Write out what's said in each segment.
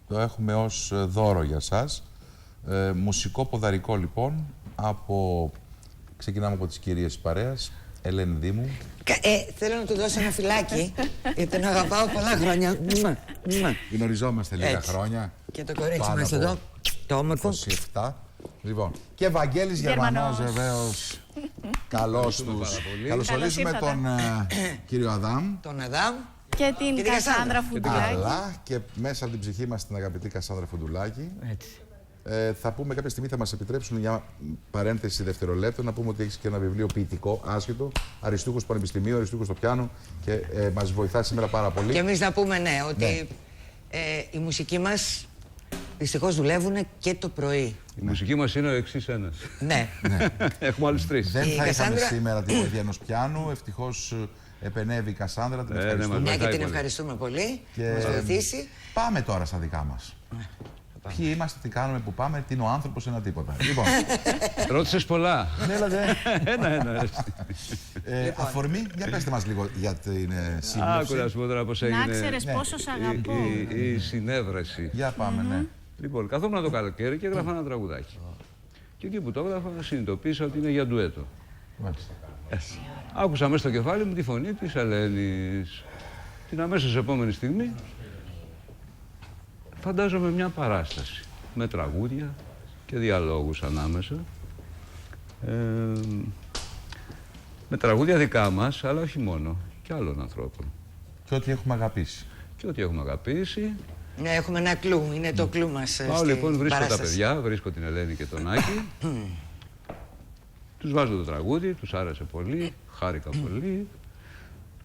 Το έχουμε ως δώρο για σας. Μουσικό ποδαρικό λοιπόν, ξεκινάμε από τις κυρίες της παρέας. Ελένη Δήμου. Θέλω να του δώσω ένα φυλάκι, γιατί τον αγαπάω πολλά χρόνια. Γνωριζόμαστε λίγα χρόνια. Και το κορίτσι μας εδώ, το όμορφο. 27. Λοιπόν, και Βαγγέλης Γερμανός βεβαίως. Καλώς τους. Καλωσορίζουμε τον κύριο Αδάμ. Τον Αδάμ. Και την Κασάνδρα Φουντουλάκη. Αλλά και μέσα από την ψυχή μας την αγαπητή Κασάνδρα Φουντουλάκη. Έτσι. Θα πούμε κάποια στιγμή, θα μας επιτρέψουν για παρένθεση δευτερολέπτων να πούμε ότι έχεις και ένα βιβλίο ποιητικό, άσχετο, Αριστούχος του Πανεπιστημίου, Αριστούχος στο πιάνο και μας βοηθά σήμερα πάρα πολύ. Και εμείς να πούμε ότι η μουσική μας δυστυχώς δουλεύουν και το πρωί. Η μουσική μας είναι ο εξής ένας. Ναι. Έχουμε άλλους τρεις. Δεν θα είχαμε σήμερα τη βοήθεια ενός πιάνου, ευτυχώς επενέβη η Κασάνδρα, την ευχαριστούμε. Ναι, και την ευχαριστούμε πολύ που μας βοηθήσει. Πάμε τώρα στα δικά μας. Ποιοι είμαστε, τι κάνουμε, που πάμε, τι είναι ο άνθρωπος, ένα τίποτα. Λοιπόν. Ρώτησες πολλά. Ένα. Αφορμή, για πέστε μας λίγο για την σύμπνοση. Άκου να σου πω τώρα πώς έγινε. Να ξέρεις πόσο σ' αγαπώ. Η συνέβρεση. Για πάμε, ναι. Λοιπόν, καθόμουν το καλοκαίρι και έγραφα ένα τραγουδάκι. Και εκεί που το έγραφα συνειδητοποίησα ότι είναι για ντουέτο. Άκουσα μέσα στο κεφάλι μου τη φωνή της Ελένης. Την αμέσως επόμενη στιγμή φαντάζομαι μια παράσταση με τραγούδια και διαλόγους ανάμεσα. Με τραγούδια δικά μας, αλλά όχι μόνο, και άλλων ανθρώπων. Και ό,τι έχουμε αγαπήσει. Και ό,τι έχουμε αγαπήσει. Ναι, έχουμε ένα κλου, είναι το κλου μας. Πάω λοιπόν, βρίσκω τα παιδιά, βρίσκω την Ελένη και τον Άκη. Τους βάζω το τραγούδι, τους άρεσε πολύ, χάρηκα πολύ.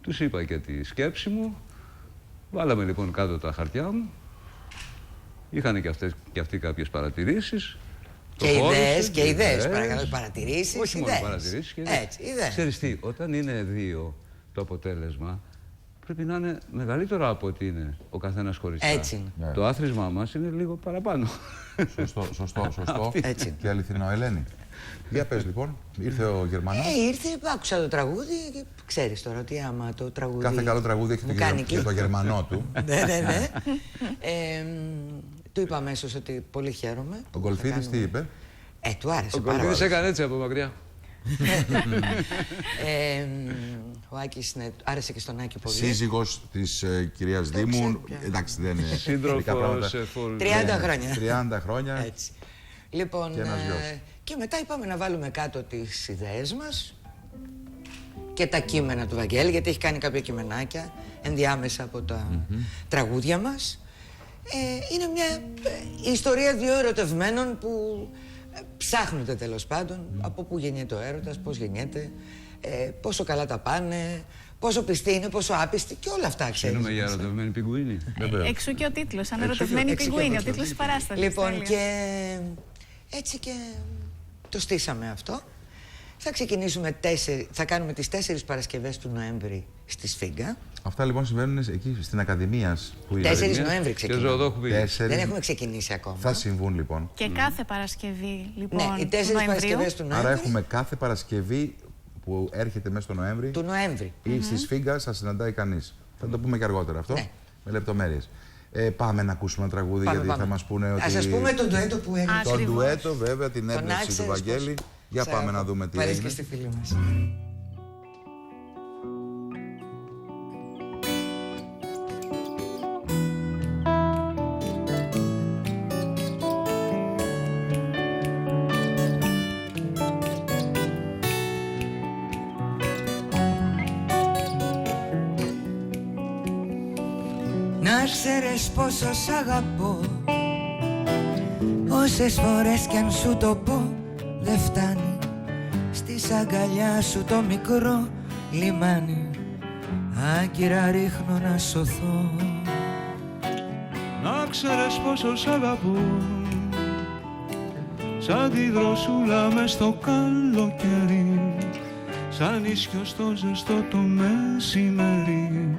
Τους είπα και τη σκέψη μου. Βάλαμε λοιπόν κάτω τα χαρτιά μου. Είχαν και αυτοί κάποιες παρατηρήσεις. Και ιδέες, παρακαλώ, παρατηρήσεις. Όχι μόνο παρατηρήσεις. Έτσι, ιδέες. Ξέρεις τι, όταν είναι δύο το αποτέλεσμα, πρέπει να είναι μεγαλύτερο από ότι είναι ο καθένας χωριστά. Έτσι είναι. Το άθροισμά μας είναι λίγο παραπάνω. Σωστό. Έτσι. Και αληθινό, Ελένη. Για πες λοιπόν, ήρθε ο Γερμανός. Ήρθε, άκουσα το τραγούδι και ξέρεις τώρα ότι άμα το τραγούδι... Κάθε καλό τραγούδι έχει και το Γερμανό του. Ναι. Του είπα αμέσως ότι πολύ χαίρομαι. Ο Γκολφίδης τι είπε? Του άρεσε Ο πάρα πολύ. Γκολφίδης έκανε έτσι από μακριά. Ο Άκης άρεσε και στον Άκη πολύ. Σύζυγος της κυρίας Δήμου. Εντάξει, δεν είναι. Σύντροφος 30 χρόνια. 30 χρόνια. Έτσι. Λοιπόν, και μετά είπαμε να βάλουμε κάτω τις ιδέες μας και τα κείμενα του Βαγγέλη, γιατί έχει κάνει κάποια κειμενάκια ενδιάμεσα από τα τραγούδια μας. Είναι μια ιστορία δύο ερωτευμένων που ψάχνονται τέλος πάντων από πού γεννιέται ο έρωτας, πώς γεννιέται, πόσο καλά τα πάνε, πόσο πιστοί είναι, πόσο άπιστοι και όλα αυτά, ξέρεις. Ξέρουμε για ερωτευμένη πιγκουίνη. Εξού και ο τίτλος, σαν ερωτευμένη πιγκουίνη, ο τίτλος της παράστασης. Λοιπόν, και έτσι και το στήσαμε αυτό. Θα κάνουμε τις 4 Παρασκευές του Νοέμβρη στη Σφίγγα. Αυτά λοιπόν συμβαίνουν εκεί στην Ακαδημία που είναι. 4 Νοέμβρη ξεκινάμε. Δεν έχουμε ξεκινήσει ακόμα. Θα συμβούν λοιπόν. Και κάθε Παρασκευή λοιπόν. Ναι, οι 4 Παρασκευές του Νοέμβρη. Άρα έχουμε κάθε Παρασκευή που έρχεται μέσα στο Νοέμβρη. Του Νοέμβρη. Ή στη Σφίγγα σας συναντάει κανείς. Θα το πούμε και αργότερα αυτό. Ναι. Με λεπτομέρειες. Πάμε να ακούσουμε ένα τραγούδι γιατί θα μας πούνε ότι. Ας σας πούμε τον ντουέτο που έγινε. Τον ντουέτο, βέβαια, την έμπνευση του Βαγγέλη. Για πάμε να δούμε τι έγινε. Και στη φίλη μας. Να ξέρεις πόσο σ' αγαπώ, όσες φορές κι αν σου το πω δεν φτάνει, στη αγκαλιά σου το μικρό λιμάνι, άγκυρα ρίχνω να σωθώ. Να ξέρεις πόσο σ' αγαπώ, σαν τη δροσούλα μες στο καλοκαίρι, σαν ίσιο στο ζεστό το μεσημέρι.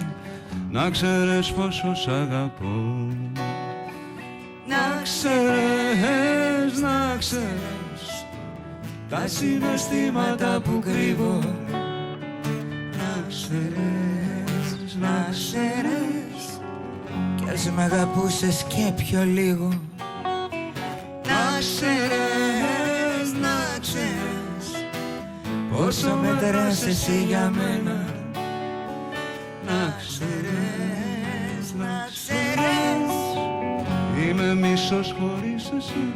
Να ξέρεις πόσο σ' αγαπώ. Να ξέρεις, να ξέρεις τα συναισθήματα που κρύβω. Να ξέρεις, να ξέρεις κι ας μ' αγαπούσες και πιο λίγο. Να ξέρεις, να ξέρεις πόσο μετράς εσύ για μένα. Να ξέρεις, να ξέρεις είμαι μισός χωρίς εσύ.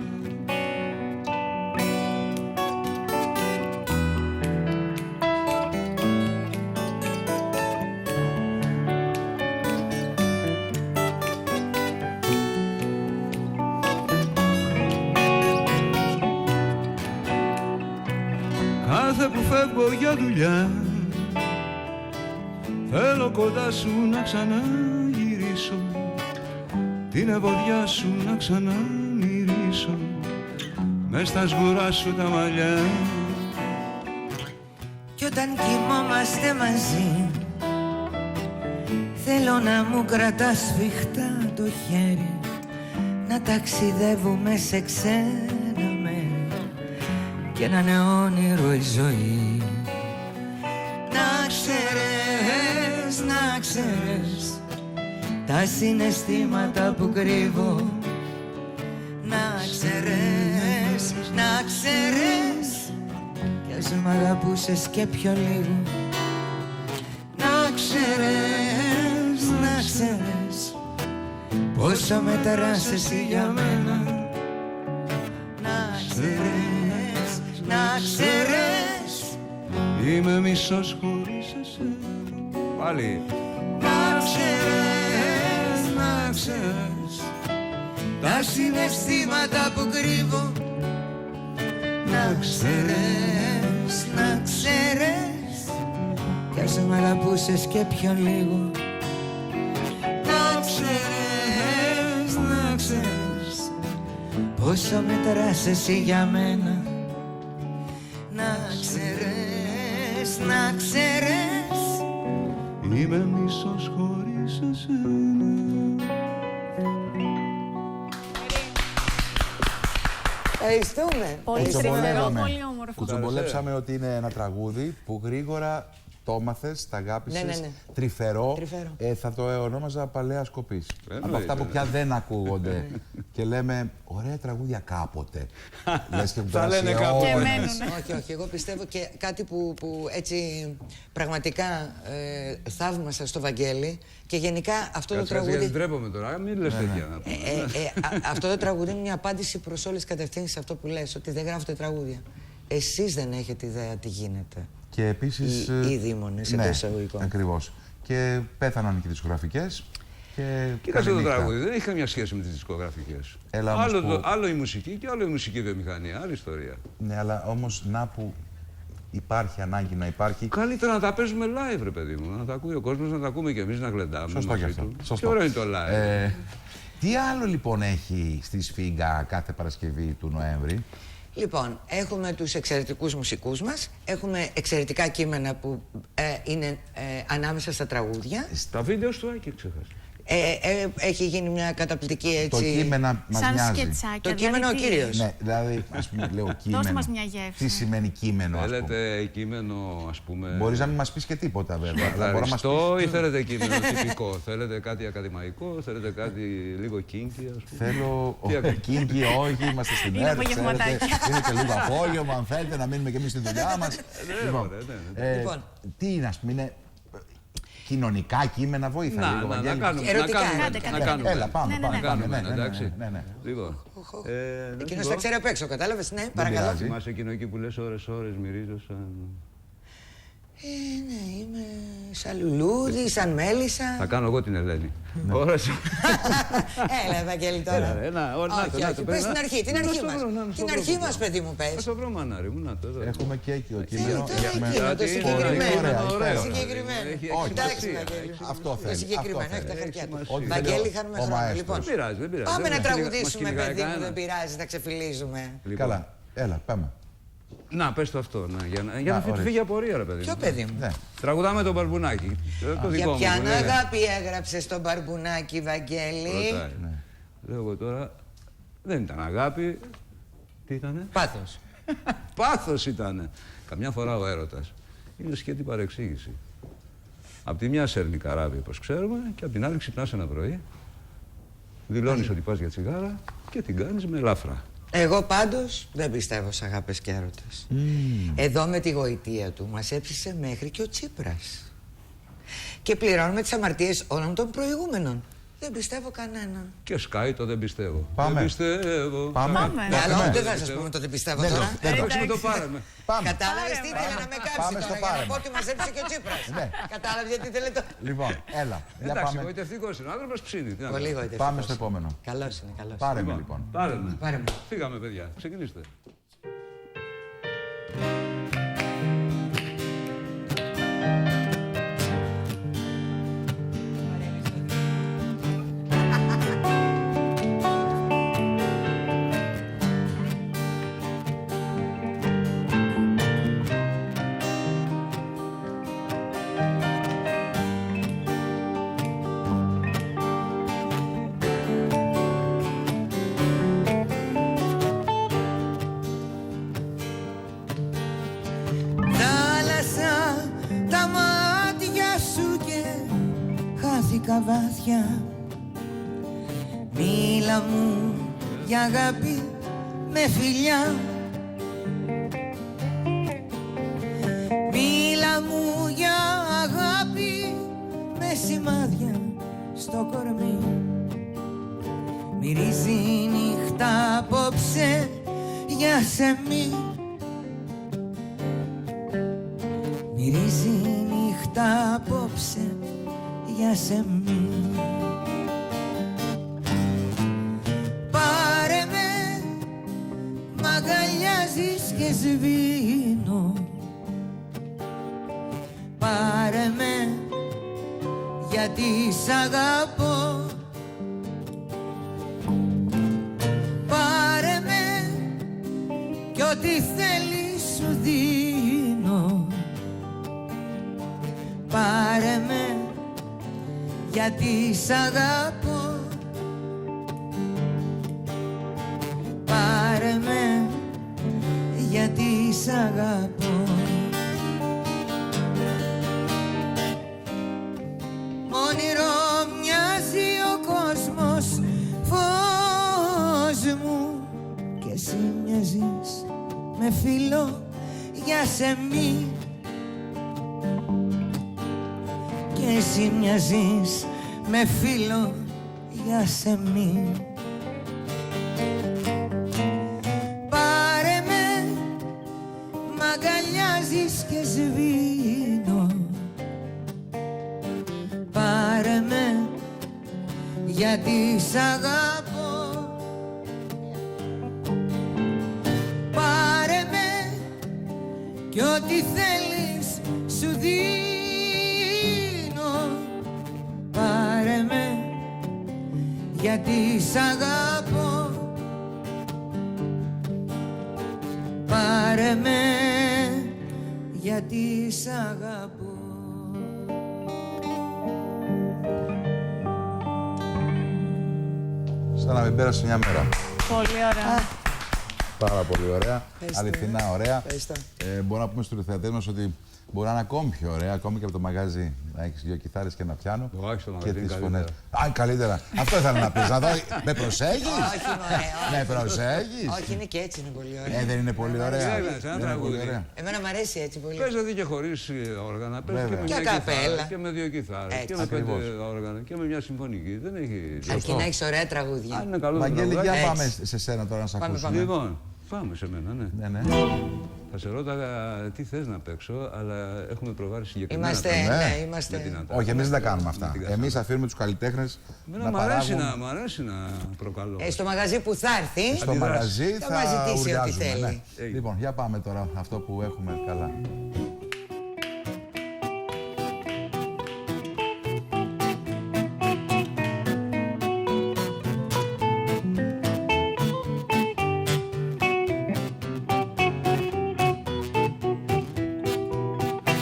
Κάθε που φεύγω για δουλειά θέλω κοντά σου να ξαναγυρίσω, την ευωδιά σου να ξαναμυρίσω, μες στα σγουρά σου τα μαλλιά. Κι όταν κοιμόμαστε μαζί θέλω να μου κρατάς σφιχτά το χέρι, να ταξιδεύουμε σε ξένα μέρη και να είναι όνειρο η ζωή. Να ξέρεις, να ξέρεις τα συναισθήματα που κρύβω. Να ξέρεις, να ξέρεις κι ας μ' αγαπούσες και πιο λίγο. Να ξέρεις, να ξέρεις πόσο μετράς εσύ για μένα. Να ξέρεις, να ξέρεις είμαι μισός χωρίς εσένα. Πάλι. να ξέρεις, να ξέρεις τα συναισθήματα που κρύβω. Να ξέρεις, να ξέρεις κι ας μ' αγαπούσες και πιο λίγο. Να ξέρεις, να ξέρεις πόσο μετράς εσύ για μένα. Να ξέρεις, να ξέρεις είμαι μισός χωρίς εσένα. Ευχαριστούμε. Πολύ τρυφερό, πολύ όμορφο. Κουτσομπολέψαμε ότι είναι ένα τραγούδι που γρήγορα το έμαθες, τα αγάπησες, Ναι. τρυφερό. Τρυφερό. Θα το ονόμαζα παλαιά σκοπής. Εννοείται, Από αυτά που ναι. πια δεν ακούγονται. Και λέμε, ωραία τραγούδια κάποτε. Λες και Θα λένε κάποτε. Και αιώνες. μένουν. Όχι, όχι. Εγώ πιστεύω και κάτι που έτσι πραγματικά θαύμασα στο Βαγγέλη και γενικά αυτό το Κάτσε, τραγούδι. γιατί ντρέπομαι τώρα, μην λες τέτοια να πούμε. Αυτό το τραγούδι είναι μια απάντηση προς όλες τις κατευθύνσεις σε αυτό που λες, ότι δεν γράφετε τραγούδια. Εσείς δεν έχετε ιδέα τι γίνεται. Και επίσης. Οι δήμονες, ναι, εντός εισαγωγικών. ακριβώς. Και πέθαναν και οι δισκογραφικές. Και Κοίταξε το καληνύχτα. τραγούδι, δεν έχει καμία σχέση με τις δισκογραφικές. Έλα όμως Άλλο η μουσική και άλλο η μουσική βιομηχανία, άλλη ιστορία. Ναι, αλλά όμως να που υπάρχει ανάγκη να υπάρχει. Καλύτερα να τα παίζουμε live, ρε παιδί μου. Να τα ακούει ο κόσμος, να τα ακούμε κι εμείς, να γλεντάμε. Σωστό μαζί και αυτό. του. Σωστό. Και ωραίο είναι το live. Τι άλλο λοιπόν έχει στη Σφίγγα κάθε Παρασκευή του Νοέμβρη? Λοιπόν, έχουμε τους εξαιρετικούς μουσικούς μας, έχουμε εξαιρετικά κείμενα που είναι ανάμεσα στα τραγούδια. Τα βίντεο του Άκη ξέχασα. Έχει γίνει μια καταπληκτική έτσι. Το κείμενα μας Σαν μοιάζει. σκετσάκια. Το κείμενο ο δηλαδή, κύριος. Ναι, δηλαδή, ας πούμε, λέω κείμενο. Δώστε μας μια γεύση. Τι σημαίνει κείμενο, ας πούμε. Θέλετε κείμενο, ας πούμε. Μπορείς να μην μας πεις και τίποτα, βέβαια. αλλά μπορώ να μας Ευχαριστώ, πεις. ή θέλετε κείμενο τυπικό. Θέλετε κάτι ακαδημαϊκό, θέλετε κάτι λίγο kinky, ας πούμε. Θέλω. Τι ακριβώς. Κίνκι, όχι, είμαστε στην Είναι ΕΡΤ. απογευματάκια. ξέρετε, είναι και λίγο απόγευμα, αν θέλετε, να μείνουμε και εμείς στη δουλειά μας. Λοιπόν. Τι είναι, ας πούμε, είναι κοινωνικά κείμενα, βοήθα Να λίγο, Βαγγέλη. κάνουμε. Ερωτικά. Κάντε. Έλα, Ναι, πάμε, ναι, πάμε. ναι. πάμε. Κάνουμε, Ναι, ναι, εντάξει. ναι, ναι. Λοιπόν. Εκείνος τα ξέρει απ' έξω, κατάλαβες, ναι, παρακαλώ. πειράζει. Θυμάσαι εκείνο εκεί που λες ώρες μυρίζω σαν... Ναι, είμαι σαν λουλούδι, σαν μέλισσα. Θα κάνω εγώ την Ελένη. Ώρες. Έλα, Ευαγγέλη, τώρα. Όχι, όχι, πες την αρχή, την αρχή μας. Την αρχή μας, παιδί μου, Θα πες. το βρω, μανάρι μου, να το δω. Έχουμε και εκεί ο Τώρα κείμενο. εκείνο, το Πολύ συγκεκριμένο. ωραία, Το υπέροχα. συγκεκριμένο. Έχει Όχι, Εντάξει, σημασία, Βαγγέλη. έχει Αυτό Το θέλει. συγκεκριμένο, αυτό έχει τα θέλει. χαρτιά του. Ό,τι θέλει Βαγγέλη, ο- χάνουμε ο χρόνο. μαέστρος. Λοιπόν, Δεν πειράζει, δεν πειράζει. πάμε να Μας τραγουδήσουμε, κυνηγάει παιδί μου, κανένα. δεν πειράζει, θα ξεφυλίζουμε. Λοιπόν, Καλά, έλα, πάμε. Να, πες το αυτό, για να ωραία. φύγει απορία, ρε παιδί Ποιο μου. παιδί μου. Ναι. Τραγουδάμε τον Μπαρμπουνάκη. Το Για δικό μου. ποιαν που λέει. αγάπη έγραψε στον Μπαρμπουνάκη, Βαγγέλη? Ρωτάει. Λέω εγώ τώρα, δεν ήταν αγάπη. Τι ήτανε? Πάθος. Πάθος ήτανε. Καμιά φορά ο έρωτας είναι σχέτη παρεξήγηση. Απ' τη μια σέρνει καράβι, όπως ξέρουμε, και απ' την άλλη ξυπνάς ένα πρωί δηλώνεις ότι πας για τσιγάρα και την κάνεις με ελάφρα. Εγώ πάντως δεν πιστεύω σε αγάπες και έρωτες. Εδώ με τη γοητεία του μας έψησε μέχρι και ο Τσίπρας. Και πληρώνουμε τις αμαρτίες όλων των προηγούμενων. Δεν πιστεύω κανέναν. Και σκάει το δεν πιστεύω. Πάμε. Δεν πιστεύω. Πάμε. Ναι, αλλά ούτε θα σας πούμε το δεν πιστεύω τώρα. Εντάξει, με το πάραμε. Κατάλαβες τι ήθελε να με κάψει Πάμε στο τώρα, για να πάρεμα. πω ότι μας έψησε και ο Τσίπρας. Ναι. Κατάλαβες γιατί ήθελε το... Λοιπόν, έλα. Για Εντάξει, πάμε. γοητευτικός είναι. Ο άνθρωπος ψήνει. Τι να Πολύ κάνουμε. γοητευτικός. Πάμε στο επόμενο. Καλός είναι, καλός. Πάρε με λοιπόν. Πάρε με. Πάρε με. Φύγαμε, παιδιά. Ξεκινήστε. Θάλασσα τα μάτια σου και χάθηκα βάθια. Μίλα μου για αγάπη με φιλιά. Μίλα μου για αγάπη με σημάδια στο κορμί. Μυρίζει νύχτα απόψε για σεμί. Μυρίζει νύχτα απόψε για σεμί. Πάρε με, μ' αγκαλιάζεις και σβήνω. Πάρε με, γιατί σ' αγαπώ. Πάρε με, κι ό,τι θέλεις σου δίνω. Πάρε με, γιατί σ' αγαπώ. Πάρε με, γιατί σ' αγαπώ. Όνειρο μοιάζει ο κόσμος, φως μου, και εσύ μοιάζεις με φίλο για σεμί. Και εσύ μοιάζεις με φίλο για σεμί. Πάρε με, μ' αγκαλιάζεις και σβήνω. Πάρε με, γιατί σ' αγαπώ. Πάρε με, κι ό,τι θέλεις σου δίνω. Πάρε με, γιατί σ' αγαπώ. Πάρε με, γιατί σ' αγαπώ. Σαν να μην πέρασε μια μέρα. Πολύ ωραία. Πάρα πολύ ωραία. Ευχαριστώ. Αληθινά ωραία. Ευχαριστώ. Μπορούμε να πούμε στους θεατές μας ότι μπορεί να είναι ακόμη πιο ωραία, ακόμη και από το μαγαζί. Να έχεις δύο κιθάρες και ένα πιάνο. Όχι, στο μαγαζί και είναι τις καλύτερα. φωνές. Α, καλύτερα. Αυτό ήθελα να πεις. Να δω. Με προσέχεις. Όχι, μωρέ, Με προσέχεις. όχι, είναι και έτσι, είναι πολύ ωραία. Δεν είναι πολύ ωραία. Βέβαια, σαν Δεν είναι τραγούδι. πολύ ωραία. Εμένα μου αρέσει έτσι πολύ. Πες δηλαδή και χωρίς όργανα, πες και Βέβαια. με Και μια ακαπέλα. κιθάρα και με δύο κιθάρες Έτσι. και με Ακριβώς. 5 όργανα και με μια συμφωνική. Δεν έχει... Αρκεί να έχεις ωραία Αν τραγούδια. είναι καλό το Βαγγέλη, τραγούδι. για Έτσι. πάμε σε σένα τώρα να σε Πάμε, ακούσουμε. Λοιπόν, πάμε σε μένα, ναι. Ναι, ναι. Θα σε ρώταγα τι θες να παίξω, αλλά έχουμε προβάρει συγκεκριμένα Είμαστε, πράγματα. ναι, Με είμαστε. την Αντάρα. Όχι, εμείς δεν τα κάνουμε Με αυτά. την Εμείς αφήνουμε τους καλλιτέχνες Εμένα να μ' αρέσει παράγουν. μ' αρέσει να προκαλώ. Στο μαγαζί που θα έρθει, Στο Αντιδράσεις. μαγαζί Θα μας θα ζητήσει ό,τι ουρλιάζουμε. θέλει. Ναι. Λοιπόν, για πάμε τώρα αυτό που έχουμε καλά.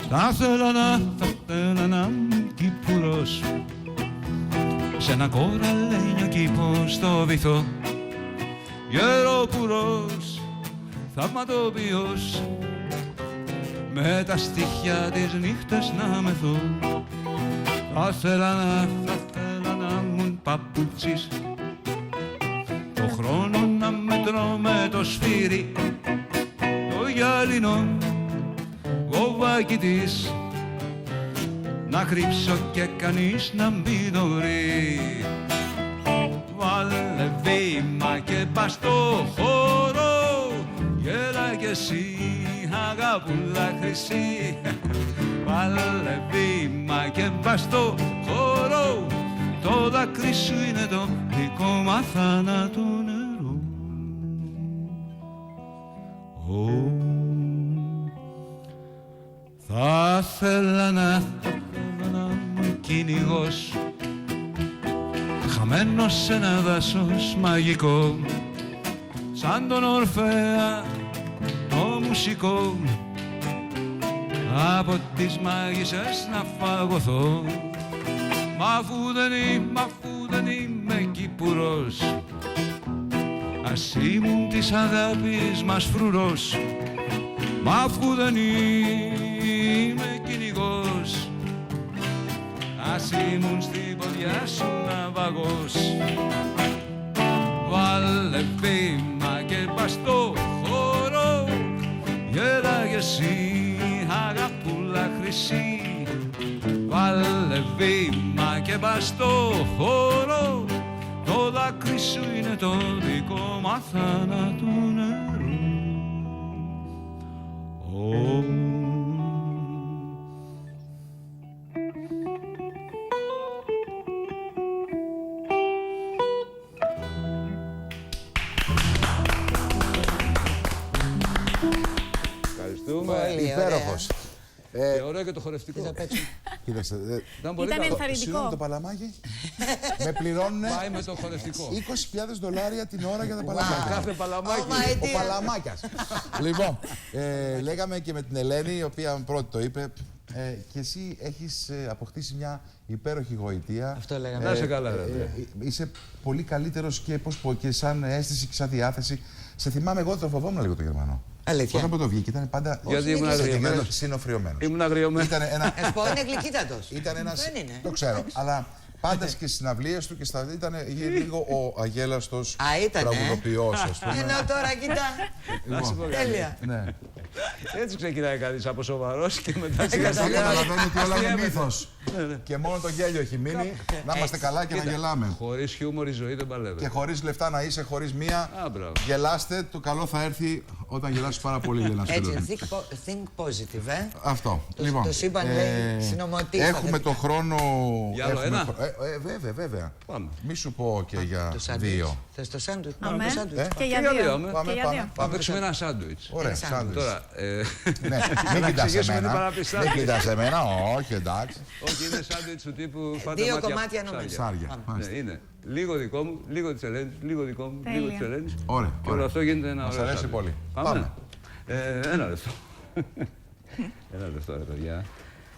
Θα ήθελα να μου Κύπουρος σε ένα κοραλένιο κήπο στο βυθό, γεροπουρός, θαυματοποιός, με τα στοιχεία της νύχτας να μεθώ. Θα ήθελα να ήμουν παπούτσις χρόνο να μετρώ με το σφύρι το γυάλινο γοβάκι της, να κρύψω και κανείς να μην το βρει. Βάλε βήμα και πας στο χώρο, γέλα κι εσύ αγάπουλα χρυσή. Βάλε βήμα και πας στο χώρο, το δάκρυ σου είναι το δικό μα θάνατο νερό. Θα ήθελα να μου κυνηγός, χαμένος σε ένα δάσος μαγικό, σαν τον Ορφέα το μουσικό, από τις μάγισσες να φαγωθώ. Μα αφού δεν είμαι Κύπουρος, ας ήμουν της αγάπης μας φρουρός. Μα αφού δεν είμαι κυνηγός, ας ήμουν στην ποδιά σου ναυαγός. Βάλε βήμα και πας στο χώρο, γέλα κι εσύ αγάπουλα χρυσή. Βάλε βήμα και πας στο χώρο, το δάκρυ σου είναι το δικό μα θάνατο νερό. Ευχαριστούμε. Υπέροχος. Και ωραίο και το χορευτικό. Κοίταξε. Ήταν ενθαρρυντικό. Το παλαμάκι με πληρώνουνε Πάει με το χορευτικό. $20,000 την ώρα για τα παλαμάκια. Κάθε παλαμάκι. Ο Παλαμάκιας. Λοιπόν, λέγαμε και με την Ελένη, η οποία πρώτη το είπε, και εσύ έχεις αποκτήσει μια υπέροχη γοητεία. Αυτό λέγαμε. Να είσαι καλά, ρε. Είσαι πολύ καλύτερος και, πώς πω, και σαν αίσθηση και σαν διάθεση. Σε θυμάμαι, εγώ το φοβόμουν λίγο το Γερμανό. Αλήθεια. Όταν το βγήκε ήταν πάντα Γιατί ήμουν αγριωμένος. συνοφριωμένος. Ήμουν αγριωμένος. Ήταν ένα... Είναι γλυκύτατος. Ήταν ένας... Δεν είναι. Το ξέρω, αλλά πάντα και στις συναυλίες του και στα... ήταν λίγο ο αγέλαστος τραγουδοποιός, ας πούμε. Ενώ τώρα κοιτά. Λοιπόν, Τέλεια. ναι. Έτσι ξεκινάει κανείς από σοβαρός και μετά Σιγά σιγά καταλαβαίνει ότι όλα είναι μύθος. Και μόνο το γέλιο έχει μείνει. Να είμαστε καλά και να γελάμε. χωρίς χιούμορ η ζωή δεν παλεύει. Και χωρίς λεφτά να είσαι, χωρίς μία. Γελάστε, το καλό θα έρθει όταν γελάσεις πάρα πολύ, λέει ένας φίλος. Έτσι, think positive, Αυτό. Λοιπόν, το σύμπαν λέει συνωμοτήφα. έχουμε το χρόνο. Για άλλο ένα. Βέβαια. Πάμε. Μη σου πω και για δύο. Θες το σάντουιτς. Αμέ. Και για για δύο. δύο, Και για δύο. Θα παίξουμε ένα σάντουιτς. Ωραία, σάντουιτς. Τώρα, Ναι, μην κοιτάς εξηγήσουμε την εμένα. παραπιστάλη. Μην κοιτάς εμένα, όχι, εντάξει. Όχι, είναι σάντουιτς του τύπου φάτε Δύο μάτια κομμάτια νομίζω. Ψάρια. Ναι, είναι λίγο δικό μου, λίγο της Ελένης, λίγο δικό μου, λίγο της Ελένης. Ωραία. Και όλο αυτό γίνεται ένα Μας ωραίο αρέσει σάντουιτς. πολύ. Πάμε. Ένα λεπτό. Ένα λεπτό, ρε παιδιά.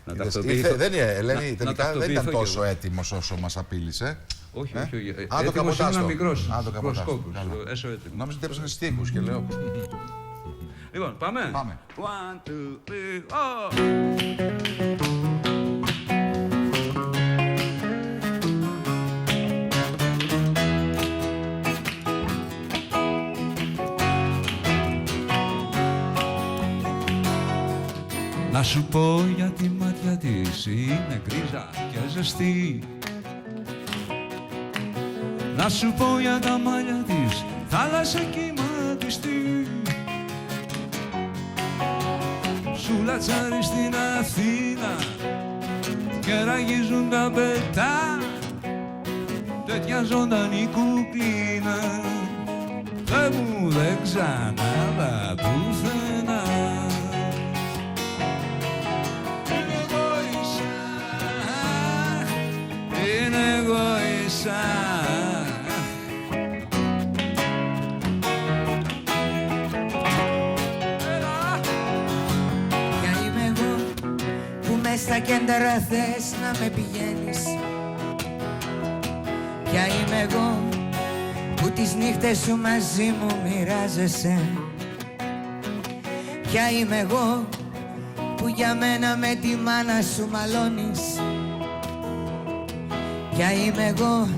Να ταυτοποιηθώ. Ελένη, τελικά δεν ήταν ταυτοποιηθώ τόσο κι έτοιμος όσο μας απείλησε. Όχι. το Έτοιμος καποτάστο. ήμουν μικρός. Α, το καποτάστο. Προσκόπους. Καλά. Έσω έτοιμο. Νόμιζα ότι έψανε στίχους και λέω. Λοιπόν, πάμε. Πάμε. 1, 2, 3, Να σου πω για τη μάτια της, είναι γκρίζα και ζεστή. Να σου πω για τα μάλια της, θάλασσα κυματιστή. Σου λατσάρει στην Αθήνα και ραγίζουν τα πετά. Τέτοια ζωντανή κουκλίνα Θεέ μου δεν ξανάδα πουθενά. Είναι εγωίσα. Ποια είμαι εγώ που μες στα κέντρα θες να με πηγαίνεις. Ποια είμαι εγώ που τις νύχτες σου μαζί μου μοιράζεσαι. Ποια είμαι εγώ που για μένα με τη μάνα σου μαλώνεις. Ποια είμαι εγώ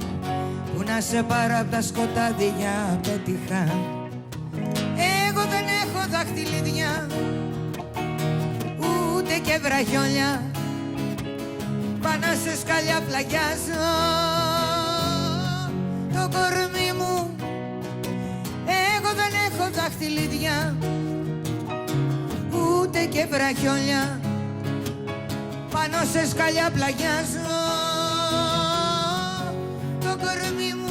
που που να σε πάρω απ' τα σκοτάδια πέτυχα. Εγώ δεν έχω δαχτυλίδια, ούτε και βραχιόλια, πάνω σε σκαλιά πλαγιάζω το κορμί μου. Εγώ δεν έχω δαχτυλίδια, ούτε και βραχιόλια, πάνω σε σκαλιά πλαγιάζω το κορμί μου.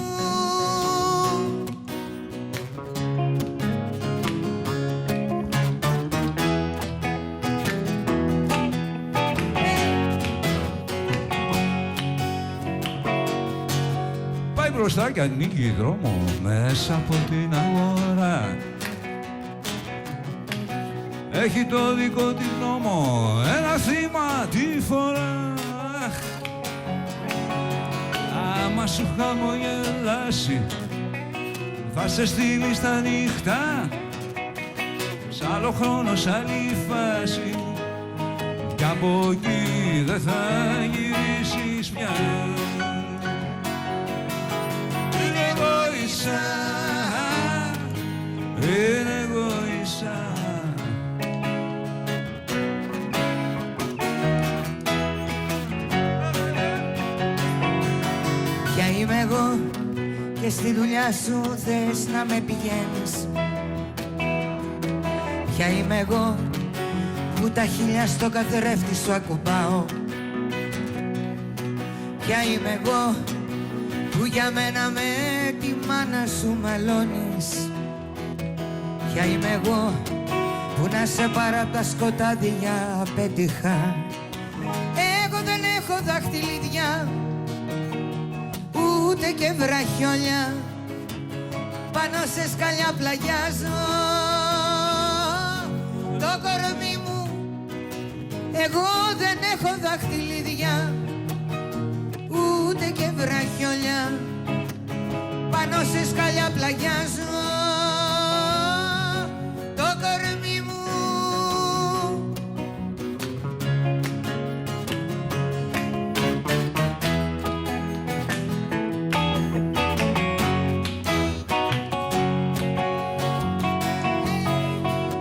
Πάει μπροστά και ανοίγει δρόμο μέσα από την αγορά. Έχει το δικό της νόμο, ένα θύμα τη φορά. Άμα σου χαμογελάσει, θα σε στείλει στα νύχτα, σ' άλλο χρόνο, σ' άλλη φάση, κι από εκεί δεν θα γυρίσεις πια. Είναι εγωίστα, είναι εγωίστα. Είμαι εγώ και στη δουλειά σου θες να με πηγαίνεις. Ποια είμαι εγώ που τα χίλια στο καθρέφτη σου ακουμπάω. Ποια είμαι εγώ που για μένα με τη μάνα σου μαλώνεις. Ποια είμαι εγώ που να σε πάρω απ' τα σκοτάδια πέτυχα. Εγώ δεν έχω δαχτυλίδια, ούτε και βραχιόλια, πάνω σε σκαλιά πλαγιάζω το κορμί μου. Εγώ δεν έχω δαχτυλίδια, ούτε και βραχιόλια, πάνω σε σκαλιά πλαγιάζω το κορμί μου.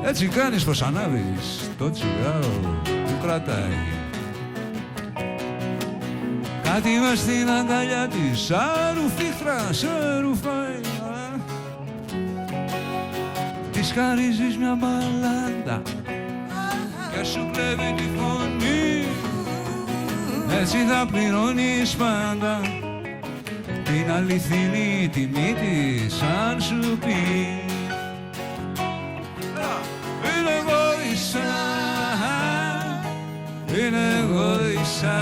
Έτσι κάνεις πως ανάβεις το τσιγάρο που κρατάει. Κάτι μες στην αγκαλιά της, σαν ρουφίχτρα σε ρουφάει. Της χαρίζεις μια μαλάντα και σου κλέβει τη φωνή. Έτσι θα πληρώνεις πάντα την αληθινή τιμή της, αν σου πει. Είναι εγωίστα.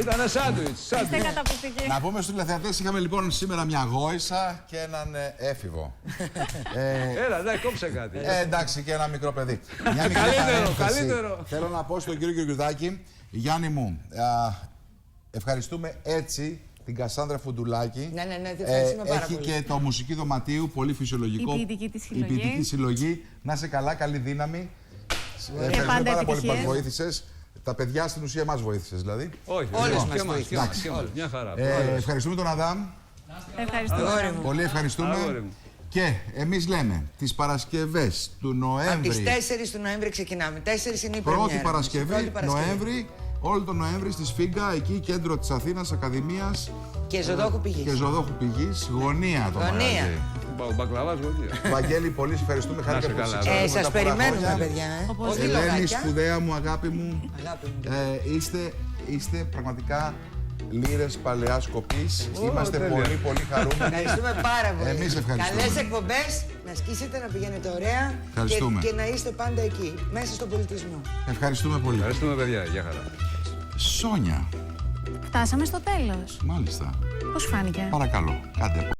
Ήτανε σάντουιτς. Είστε καταπληκτικοί. Να πούμε στους τηλεθεατές, είχαμε λοιπόν σήμερα μια γόησα και έναν έφηβο. Έλα, ναι, κόψε κάτι. Εντάξει, και ένα μικρό παιδί. Μια μικρή Καλύτερο, παρένθεση. καλύτερο. Θέλω να πω στον κύριο Γεωργιουδάκη, Γιάννη μου, ευχαριστούμε έτσι την Κασάνδρα Φουντουλάκη. Ναι, ευχαριστούμε πάρα έχει πολύ. και το μουσική δωματίου, πολύ φυσιολογικό. Η ποιητική της συλλογή. Η ποιητική συλλογή. Να είσαι καλά, καλή δύναμη. Ευχαριστούμε πάντα πάρα πολύ που μας επιτυχίες. βοήθησες. Τα παιδιά στην ουσία μας βοήθησες, δηλαδή. Όχι, Όλες όχι, μας και βοήθησαν. και μας, μια χαρά. Ευχαριστούμε τον Αδάμ. Ευχαριστώ. Πολύ ευχαριστούμε. Αγόρι μου. Και εμείς λέμε τις Παρασκευές του Από Νοέμβρη. τις 4 του Νοέμβρη ξεκινάμε. 4 είναι η Πρώτη πρεμιέρα μας. Παρασκευή, Πρώτη Παρασκευή. Νοέμβρη, όλο τον Νοέμβρη στη Σφίγγα, εκεί κέντρο της Αθήνας, Ακαδημίας Και Ζωδόχου Πηγής. και Ζωδόχου Πηγής, γωνία το Γωνία. μαγαζί. Ο μπακλαβάς γωνία. Βαγγέλη, πολύ σε ευχαριστούμε. Χάρηκα σε που καλά. σε ξέρω Σας μετά πολλά περιμένουμε, χρόνια. παιδιά. Όπως Όχι Ελένη, λογάκια. σπουδαία μου, αγάπη μου. Αγάπη μου. Είστε πραγματικά λύρες παλαιάς κοπής. Είμαστε τέλεια. πολύ, πολύ χαρούμενοι. Ευχαριστούμε πάρα πολύ. Εμείς ευχαριστούμε. Καλές εκπομπές, να σκίσετε, να πηγαίνετε ωραία Ευχαριστούμε. και να είστε πάντα εκεί, μέσα στον πολιτισμό. Ευχαριστούμε πολύ. Ευχαριστούμε, παιδιά. Γεια χαρά. Σόνια, Φτάσαμε στο τέλος. μάλιστα. Πώς φάνηκε? Παρακαλώ, κάντε.